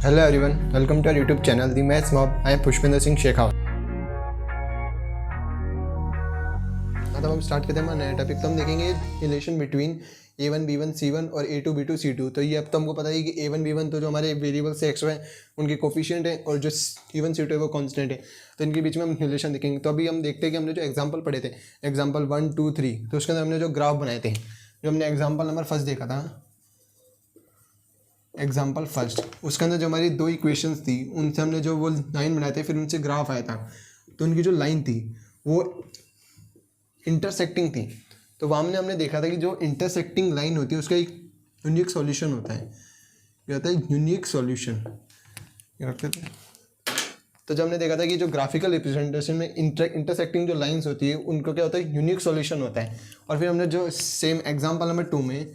Hello everyone, welcome to our YouTube channel, The Maths Mob. I am Pushpinder Singh Shekhawat. अब हम start करते हैं नया topic. तो हम देखेंगे relation between a1 b1 c1 और a2 b2 c2। तो ये अब तो हमको पता है कि a1 b1 तो जो हमारे वेरिएबल्स x y उनके कोफिशिएंट है और जो c1 c2 है वो कांस्टेंट है। तो इनके बीच में हम रिलेशन देखेंगे। तो अभी हम देखते हैं कि हमने जो एग्जांपल पढ़े थे, एग्जांपल 1 2 3, तो उसके अंदर हमने जो ग्राफ बनाए थे, जो हमने एग्जांपल नंबर फर्स्ट देखा था, एग्जाम्पल फर्स्ट, उसके अंदर जो हमारी दो इक्वेशंस थी उनसे हमने जो वो लाइन बनाए थे, फिर उनसे ग्राफ आया था। तो उनकी जो लाइन थी वो इंटरसेक्टिंग थी। तो वहाँ हमने देखा था कि जो इंटरसेक्टिंग लाइन होती है उसका एक यूनिक सॉल्यूशन होता है। क्या होता है? Unique solution. तो जब हमने देखा था कि जो ग्राफिकल रिप्रेजेंटेशन में इंटरसेक्टिंग जो लाइंस होती है उनको क्या होता है? यूनिक सॉल्यूशन होता है। और फिर हमने जो सेम एग्जाम्पल नंबर 2 में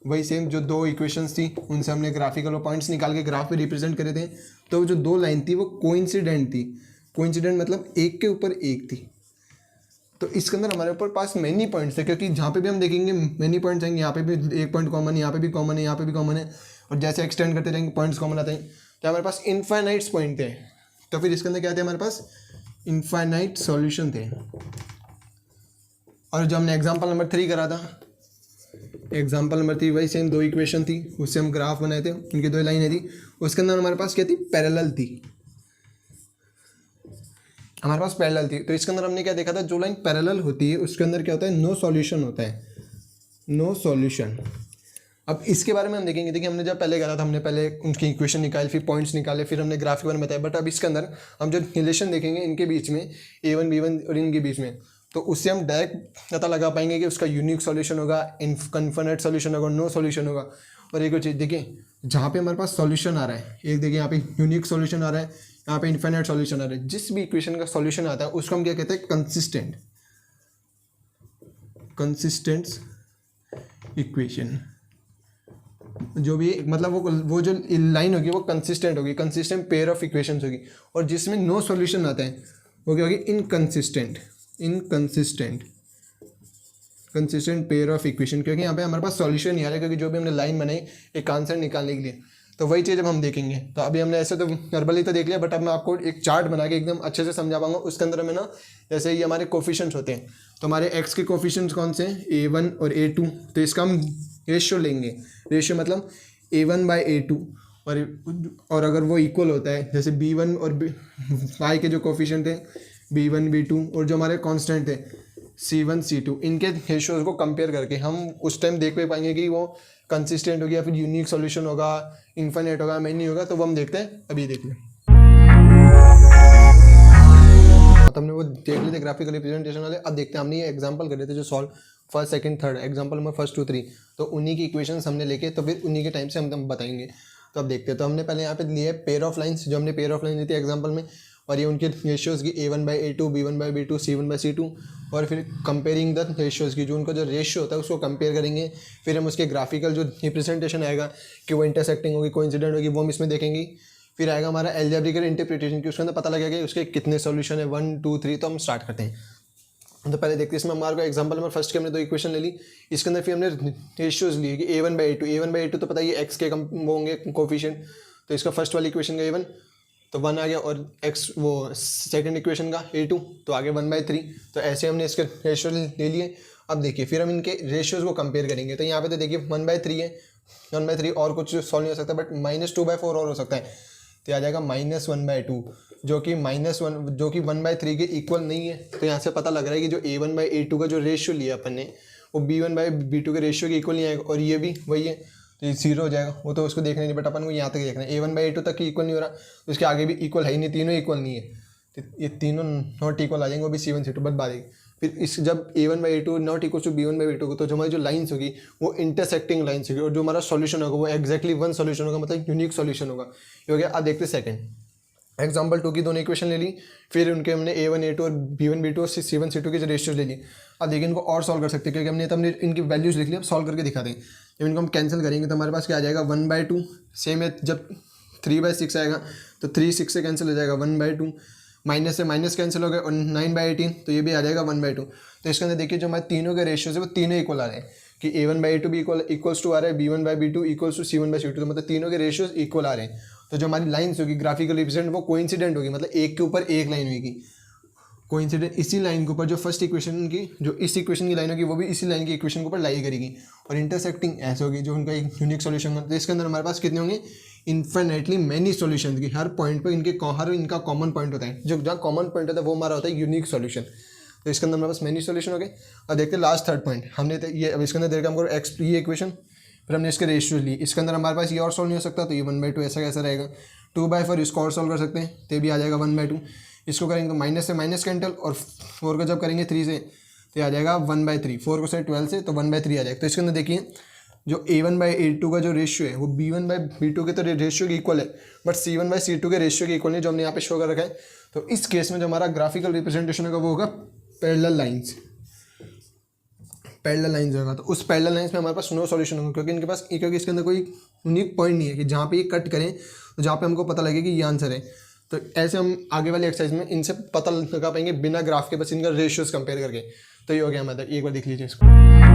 वही सेम जो दो इक्वेशंस थी उनसे हमने ग्राफिकल पॉइंट्स निकाल के ग्राफ पे रिप्रेजेंट करे थे। तो जो दो लाइन थी वो कोइंसिडेंट थी। कोइंसिडेंट मतलब एक के ऊपर एक थी। तो इसके अंदर हमारे ऊपर पास मैनी पॉइंट्स थे, क्योंकि जहाँ पे भी हम देखेंगे मैनी पॉइंट्स आएंगे, यहाँ पे भी एक पॉइंट कॉमन है, यहाँ पे भी कॉमन है, यहाँ पे भी कॉमन है, और जैसे एक्सटेंड करते जाएंगे पॉइंट्स कॉमन आते हैं। तो हमारे पास इनफाइनाइट्स पॉइंट थे। तो फिर इसके अंदर क्या थे? हमारे पास इनफाइनाइट सॉल्यूशन थे। और जो हमने एग्जाम्पल नंबर 3 करा था, एग्जाम्पल नंबर 3 वही सेम दो इक्वेशन थी, उससे हम ग्राफ बनाए थे, उनकी दो लाइनें थी। उसके अंदर हमारे पास क्या थी? पैरेलल थी। हमारे पास पैरेलल थी। तो इसके अंदर हमने क्या देखा था? जो लाइन पैरेलल होती है उसके अंदर क्या होता है? नो सॉल्यूशन होता है, नो सॉल्यूशन। अब इसके बारे में हम देखेंगे। देखिए हमने जब पहले करा था, हमने पहले उनकी इक्वेशन निकाली, फिर पॉइंट्स निकाले, फिर हमने ग्राफ के बारे में बताया। बट अब इसके अंदर हम जो रिलेशन देखेंगे इनके बीच में, a1 b1 और इनके बीच में, तो उससे हम डायरेक्ट पता लगा पाएंगे कि उसका यूनिक सॉल्यूशन होगा, इनफिनिट सॉल्यूशन होगा, नो सॉल्यूशन होगा। और एक और चीज़ देखिए, जहाँ पे हमारे पास सॉल्यूशन आ रहा है, एक देखिए यहाँ पे यूनिक सॉल्यूशन आ रहा है, यहाँ पे इनफिनिट सॉल्यूशन आ रहा है। जिस भी इक्वेशन का सॉल्यूशन आता है उसको हम क्या कहते हैं? Consistent, consistent equation. जो भी मतलब वो जो लाइन होगी वो कंसिस्टेंट होगी, कंसिस्टेंट पेयर ऑफ इक्वेशंस होगी। और जिसमें नो सॉल्यूशन आता है वो क्या होगी? Inconsistent, inconsistent, consistent pair of equation. क्योंकि यहाँ पे हमारे पास सॉल्यूशन नहीं आ रहा है, क्योंकि जो भी हमने लाइन बनाई एक आंसर निकालने के लिए। तो वही चीज़ अब हम देखेंगे। तो अभी हमने ऐसे तो वर्बली तो देख लिया, बट अब मैं आपको एक चार्ट बना के एकदम अच्छे से समझा पाऊंगा। उसके अंदर हमें ना, जैसे ये हमारे कोफिशिएंट्स होते हैं, तो हमारे एक्स के कोफिशिएंट्स कौन से हैं? a1 और a2। तो इसका हम रेशियो लेंगे। रेशियो मतलब a1/a2। और अगर वो इक्वल होता है, जैसे b1 और y के जो कोफिशिएंट थे b1 b2, और जो हमारे कांस्टेंट थे c1 c2, इनके रेशियोज को कंपेयर करके हम उस टाइम देख पाएंगे कि वो कंसिस्टेंट होगी या फिर यूनिक सॉल्यूशन होगा, इनफिनिट होगा, मैनी होगा। तो वो हम देखते हैं। अभी देख लें। तो हमने वो देख लिए थे ग्राफिकल रिप्रेजेंटेशन वाले। अब देखते हैं, हमने ये एग्जांपल कर रहे थे जो solve first second third, example number 1 2 3। तो उन्हीं की इक्वेशंस हमने लेके तो फिर उन्हीं के टाइम से हम बताएंगे। तो अब देखते हैं। तो हमने पहले यहाँ पे लिए पेयर ऑफ लाइंस, जो हमने पेयर ऑफ लाइन ली थी एग्जांपल में, और ये उनके रेशियोज़ की a1/a2, b1/b2, c1/c2। और फिर कंपेयरिंग द रेशियोज़ की, जो उनका जो रेशियो होता है उसको कंपेयर करेंगे। फिर हम उसके ग्राफिकल जो रिप्रेजेंटेशन आएगा कि वो इंटरसेक्टिंग होगी, कोइंसिडेंट होगी, वो हम इसमें देखेंगे। फिर आएगा हमारा अलजेब्रिकल इंटरप्रिटेशन की, उसके अंदर पता लगेगा कि उसके कितने सॉल्यूशन है, 1 2 3। तो हम स्टार्ट करते हैं। तो पहले देखते हैं, इसमें हमारे को एग्जांपल नंबर फर्स्ट के हमने दो इक्वेशन ले ली। इसके अंदर फिर हमने रेशियोज़ लिए कि a1/a2, a1/a2 तो पता है ये एक्स के वो होंगे कोफिशिएंट। तो इसका फर्स्ट वाली इक्वेशन का a1 तो 1 आ गया, और एक्स वो सेकंड इक्वेशन का a2 तो आगे 1/3। तो ऐसे हमने इसके रेशियो ले लिए। अब देखिए फिर हम इनके रेशियोज़ को कंपेयर करेंगे। तो यहाँ पे तो देखिए 1/3 है, 1/3 और कुछ सॉल्व नहीं हो सकता, बट -2/4 और हो सकता है। तो आ जाएगा -1/2, जो कि -1 जो कि 1/3 के इक्वल नहीं है। तो यहाँ से पता लग रहा है कि जो a1/a2 का जो रेशियो लिया अपन ने वो b1/b2 के रेशियो के इक्वल नहीं आएगा। और ये भी वही है, तो ये 0 हो जाएगा। वो तो उसको देखना नहीं, बट अपन को यहाँ तक देखना है। a1/a2 तक ही इक्वल नहीं हो रहा, तो इसके आगे भी इक्वल है ही नहीं, तीनों इक्वल नहीं है। तो ये तीनों नॉट इक्वल आ जाएंगे, वो भी c1 c2 बट बात। फिर इस जब a1/a2 not equal to b1/b2 को, तो जो हमारी जो लाइन्स होगी वो इंटरसेक्टिंग लाइन्स होगी, और जो हमारा सॉल्यूशन होगा वो एक्जैक्टली वन सॉल्यूशन होगा, मतलब यूनिक सॉल्यूशन होगा। ये हो गया। अब देखते सेकंड एग्जाम्पल 2 की दोनों इक्वेशन ले ली। फिर उनके हमने a1/a2 और b1/b2 और c1 c2 के जो रेशियोज ले ली। अब देखिए इनको और सॉल्व कर सकते हैं, क्योंकि हमने इनकी वैल्यूज लिख ली। अब सॉल्व करके दिखा देंगे। जब इनको हम कैंसिल करेंगे तो हमारे पास क्या आ जाएगा? 1/2। सेम है, जब 3/6 आएगा तो 3 6 से कैंसिल हो जाएगा, 1/2। माइनस से माइनस कैंसिल हो गया, और 9/18 तो ये भी आ जाएगा 1/2। तो इसके अंदर देखिए जो हमारे तीनों के रेशियोज है वो तीनों इक्वल आ रहे हैं। कि A1/A2 भी इक्वल्स टू आ रहा है, B1/B2 इक्वल्स टू C1/C2, तो मतलब तीनों के रेशियोज इक्वल आ रहे हैं। तो जो हमारी लाइन्स होगी ग्राफिकल रिप्रेजेंट वो कोइंसिडेंट होगी, मतलब एक के ऊपर एक लाइन होगी कोइंसिडेंट, इसी लाइन के ऊपर जो फर्स्ट इक्वेशन की जो इस इक्वेशन की लाइन होगी वो भी इसी लाइन की इक्वेशन के ऊपर लाई करेगी, और इंटरसेक्टिंग ऐसे होगी जो उनका एक यूनिक सॉल्यूशन होगा। तो इसके अंदर हमारे पास कितने होंगे, इन्फिनेटली मैनी सॉल्यूशंस की, हर पॉइंट पे हर इनका कॉमन पॉइंट होता है, जो जहाँ कॉमन पॉइंट होता है वो हमारा होता है यूनिक सॉल्यूशन। तो इसके अंदर हमारे पास मैनी सॉल्यूशन हो गए। और देखते हैं लास्ट थर्ड पॉइंट, हमने ये अब इसके अंदर देखा हमको एक्स ये इक्वेशन, फिर हमने इसके रेशियोज ली, इसके अंदर हमारे पास ये और सॉल्व नहीं हो सकता, तो ये 1/2 ऐसा कैसा रहेगा। 2/4 इसको और सॉल्व कर सकते हैं, तो ये भी आ जाएगा 1/2। इसको करेंगे तो माइनस से माइनस कैंटल, और 4 को जब करेंगे 3 से तो आ जाएगा 1/3, 4 को से 12 से तो 1/3 आ जाएगा। तो इसके अंदर देखिए जो A1/A2 का जो रेशियो है वो B1/B2 के तो रेशियो के इक्वल है, बट C1/C2 के रेशियो के इक्वल नहीं, जो हमने यहाँ पे शो कर रखा है। तो इस केस में जो हमारा ग्राफिकल रिप्रेजेंटेशन होगा वो होगा पैरेलल लाइंस होगा। तो उस पैरेलल लाइंस में हमारे पास नो सॉल्यूशन होगा, क्योंकि इसके अंदर कोई यूनिक पॉइंट नहीं है कि जहाँ पे ये कट करें तो जहाँ पे हमको पता लगे कि ये आंसर है। तो ऐसे हम आगे वाली एक्सरसाइज में इनसे पता लगा पाएंगे बिना ग्राफ के, बस इनका रेशियोज कंपेयर करके। तो ये हो गया, मतलब एक बार देख लीजिए इसको।